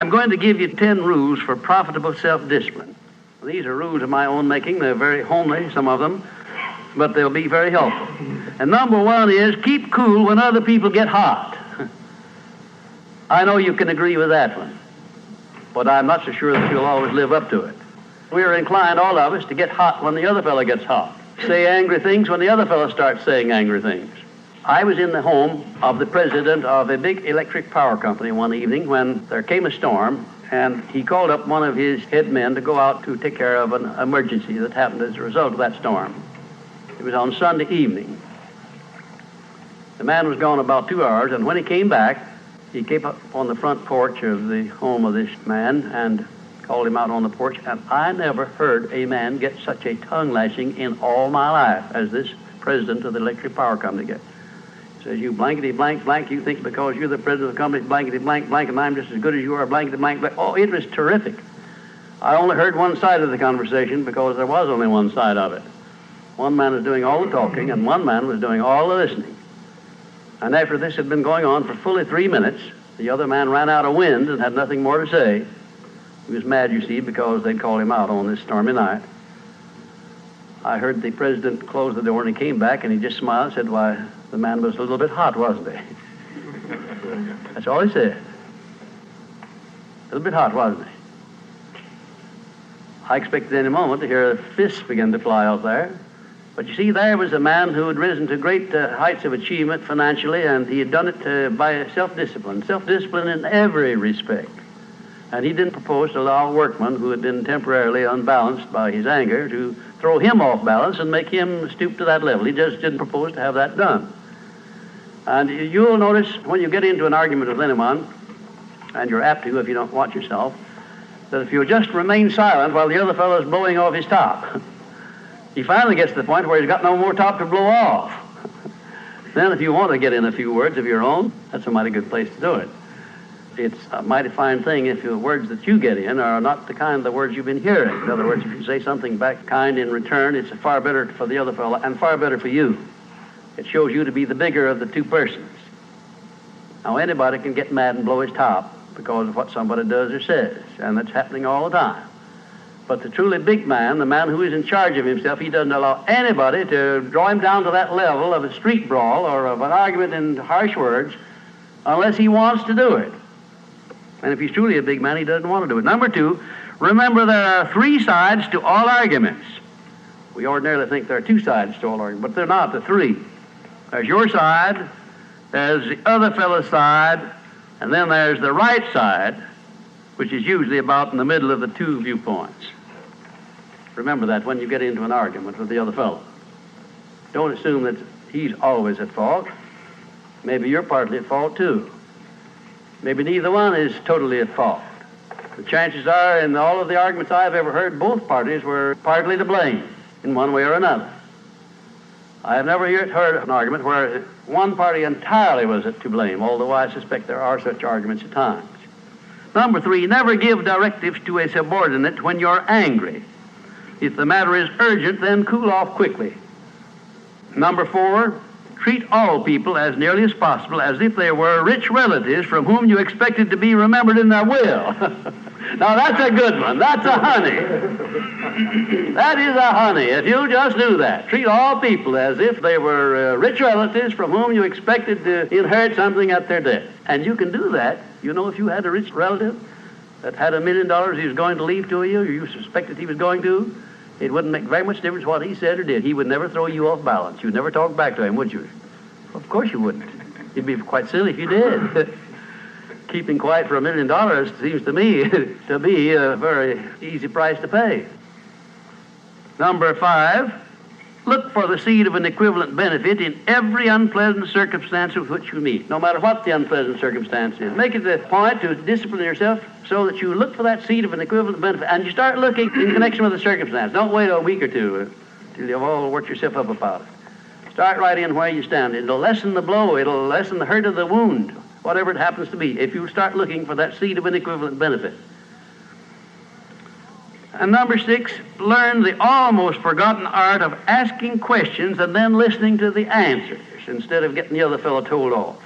I'm going to give you 10 rules for profitable self-discipline. These are rules of my own making. They're very homely, some of them, but they'll be very helpful. And number one is keep cool when other people get hot. I know you can agree with that one, but I'm not so sure that you'll always live up to it. We're inclined, all of us, to get hot when the other fellow gets hot. Say angry things when the other fellow starts saying angry things. I was in the home of the president of a big electric power company one evening when there came a storm, and he called up one of his head men to go out to take care of an emergency that happened as a result of that storm. It was on Sunday evening. The man was gone about 2 hours, and when he came back, he came up on the front porch of the home of this man and called him out on the porch, and I never heard a man get such a tongue lashing in all my life as this president of the electric power company gets. He says, you blankety blank blank, you think because you're the president of the company, blankety blank blank, and I'm just as good as you are, blankety blank blank. Oh, it was terrific. I only heard one side of the conversation because there was only one side of it. One man was doing all the talking, and one man was doing all the listening. And after this had been going on for fully 3 minutes, the other man ran out of wind and had nothing more to say. He was mad, you see, because they'd called him out on this stormy night. I heard the president close the door, and he came back, and he just smiled and said, why, the man was a little bit hot, wasn't he? That's all he said. A little bit hot, wasn't he? I expected any moment to hear fists begin to fly out there. But you see, there was a man who had risen to great heights of achievement financially, and he had done it by self-discipline in every respect. And he didn't propose to allow a workman who had been temporarily unbalanced by his anger to throw him off balance and make him stoop to that level. He just didn't propose to have that done. And you'll notice when you get into an argument with anyone, and you're apt to if you don't watch yourself, that if you'll just remain silent while the other fellow is blowing off his top, he finally gets to the point where he's got no more top to blow off. Then if you want to get in a few words of your own, that's a mighty good place to do it. It's a mighty fine thing if the words that you get in are not the kind of the words you've been hearing. In other words, if you say something back kind in return, it's far better for the other fellow and far better for you. It shows you to be the bigger of the two persons. Now, anybody can get mad and blow his top because of what somebody does or says, and that's happening all the time. But the truly big man, the man who is in charge of himself, he doesn't allow anybody to draw him down to that level of a street brawl or of an argument in harsh words unless he wants to do it. And if he's truly a big man, he doesn't want to do it. Number two, remember there are 3 sides to all arguments. We ordinarily think there are 2 sides to all arguments, but they're not. They're 3. There's your side, there's the other fellow's side, and then there's the right side, which is usually about in the middle of the 2 viewpoints. Remember that when you get into an argument with the other fellow. Don't assume that he's always at fault. Maybe you're partly at fault too. Maybe neither one is totally at fault. The chances are, in all of the arguments I've ever heard, both parties were partly to blame in one way or another. I have never heard an argument where one party entirely was to blame, although I suspect there are such arguments at times. Number 3, never give directives to a subordinate when you're angry. If the matter is urgent, then cool off quickly. Number 4, treat all people as nearly as possible as if they were rich relatives from whom you expected to be remembered in their will. Now that's a good one. That's a honey. That is a honey. If you just do that, treat all people as if they were rich relatives from whom you expected to inherit something at their death. And you can do that. You know, if you had a rich relative that had $1 million he was going to leave to you, or you suspected he was going to, it wouldn't make very much difference what he said or did. He would never throw you off balance. You'd never talk back to him, would you? Of course you wouldn't. You'd be quite silly if you did. Keeping quiet for $1 million seems to me to be a very easy price to pay. Number 5, look for the seed of an equivalent benefit in every unpleasant circumstance with which you meet, no matter what the unpleasant circumstance is. Make it a point to discipline yourself so that you look for that seed of an equivalent benefit, and you start looking in connection with the circumstance. Don't wait a week or two till you've all worked yourself up about it. Start right in where you stand. It'll lessen the blow. It'll lessen the hurt of the wound, whatever it happens to be, if you start looking for that seed of an equivalent benefit. And number 6, learn the almost forgotten art of asking questions and then listening to the answers instead of getting the other fellow told off.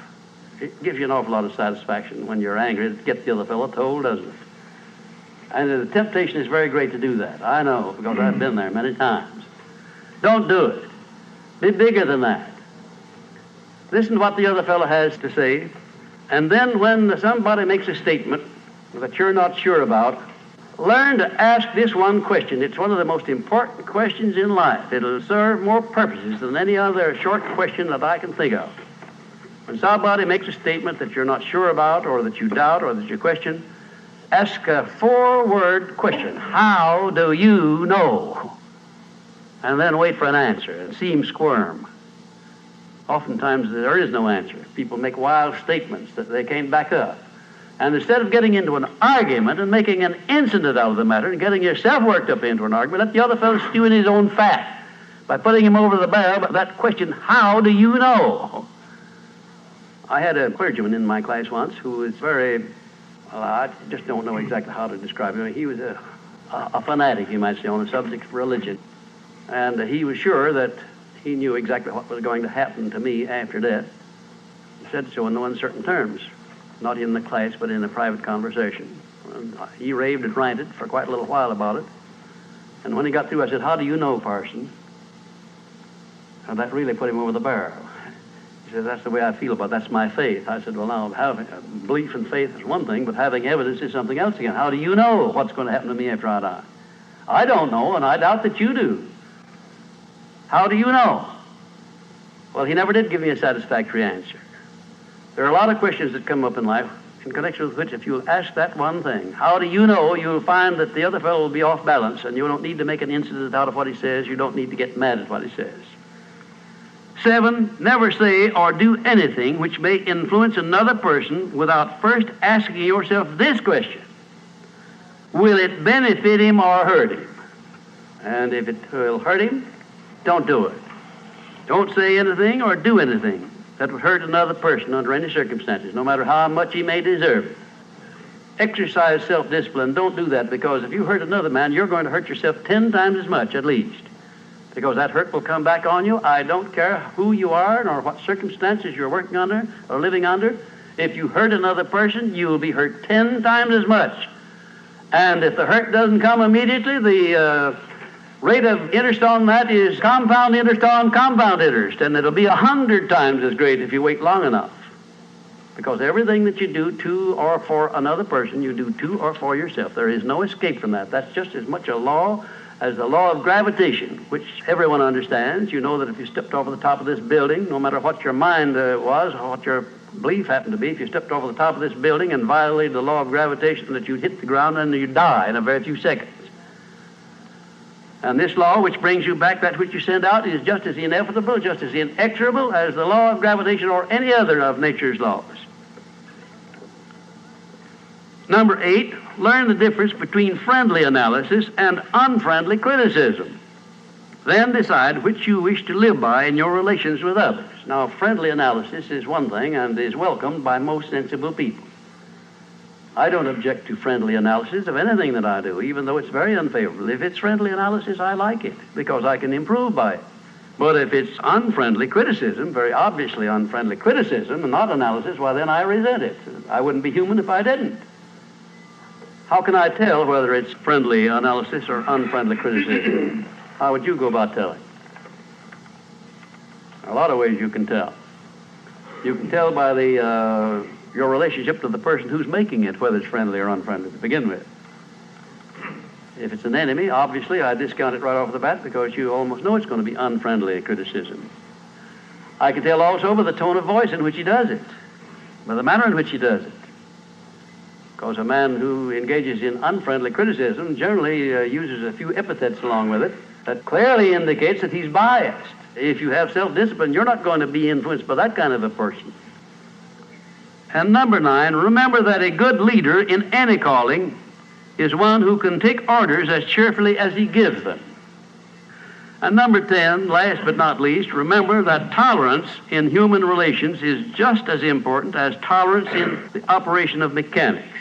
It gives you an awful lot of satisfaction when you're angry to get the other fellow told, doesn't it? And the temptation is very great to do that. I know, because I've been there many times. Don't do it. Be bigger than that. Listen to what the other fellow has to say, and then when somebody makes a statement that you're not sure about, learn to ask this one question. It's one of the most important questions in life. It'll serve more purposes than any other short question that I can think of. When somebody makes a statement that you're not sure about, or that you doubt, or that you question, ask a 4-word question. How do you know? And then wait for an answer and see him squirm. Oftentimes there is no answer. People make wild statements that they can't back up. And instead of getting into an argument and making an incident out of the matter and getting yourself worked up into an argument, let the other fellow stew in his own fat by putting him over the barrel. But that question, how do you know? I had a clergyman in my class once who was very, well, I just don't know exactly how to describe him. He was a fanatic, you might say, on the subject of religion. And he was sure that he knew exactly what was going to happen to me after death. He said so in no uncertain terms, not in the class, but in a private conversation. And he raved and ranted for quite a little while about it. And when he got through, I said, how do you know, parson? And that really put him over the barrel. He said, that's the way I feel about it. That's my faith. I said, well, now, having belief and faith is one thing, but having evidence is something else again. How do you know what's going to happen to me after I die? I don't know, and I doubt that you do. How do you know? Well, he never did give me a satisfactory answer. There are a lot of questions that come up in life in connection with which, if you'll ask that one thing, how do you know, you'll find that the other fellow will be off balance, and you don't need to make an incident out of what he says. You don't need to get mad at what he says. 7, never say or do anything which may influence another person without first asking yourself this question: will it benefit him or hurt him? And if it will hurt him, don't do it. Don't say anything or do anything that would hurt another person under any circumstances, no matter how much he may deserve it. Exercise self-discipline. Don't do that, because if you hurt another man, you're going to hurt yourself 10 times as much at least, because that hurt will come back on you. I don't care who you are nor what circumstances you're working under or living under. If you hurt another person, you will be hurt 10 times as much. And if the hurt doesn't come immediately, the rate of interest on that is compound interest on compound interest, and it'll be 100 times as great if you wait long enough. Because everything that you do to or for another person, you do to or for yourself. There is no escape from that. That's just as much a law as the law of gravitation, which everyone understands. You know that if you stepped over the top of this building, no matter what your mind was or what your belief happened to be, if you stepped over the top of this building and violated the law of gravitation, that you'd hit the ground and you'd die in a very few seconds. And this law, which brings you back that which you send out, is just as inevitable, just as inexorable as the law of gravitation or any other of nature's laws. Number 8, learn the difference between friendly analysis and unfriendly criticism. Then decide which you wish to live by in your relations with others. Now, friendly analysis is one thing and is welcomed by most sensible people. I don't object to friendly analysis of anything that I do, even though it's very unfavorable. If it's friendly analysis, I like it, because I can improve by it. But if it's unfriendly criticism, very obviously unfriendly criticism, and not analysis, well, then I resent it. I wouldn't be human if I didn't. How can I tell whether it's friendly analysis or unfriendly criticism? How would you go about telling? There are a lot of ways you can tell. You can tell by your relationship to the person who's making it, whether it's friendly or unfriendly to begin with. If it's an enemy, obviously I discount it right off the bat, because you almost know it's going to be unfriendly criticism. I can tell also by the tone of voice in which he does it, by the manner in which he does it. Because a man who engages in unfriendly criticism generally uses a few epithets along with it that clearly indicates that he's biased. If you have self-discipline, you're not going to be influenced by that kind of a person. And number 9, remember that a good leader in any calling is one who can take orders as cheerfully as he gives them. And number 10, last but not least, remember that tolerance in human relations is just as important as tolerance in the operation of mechanics.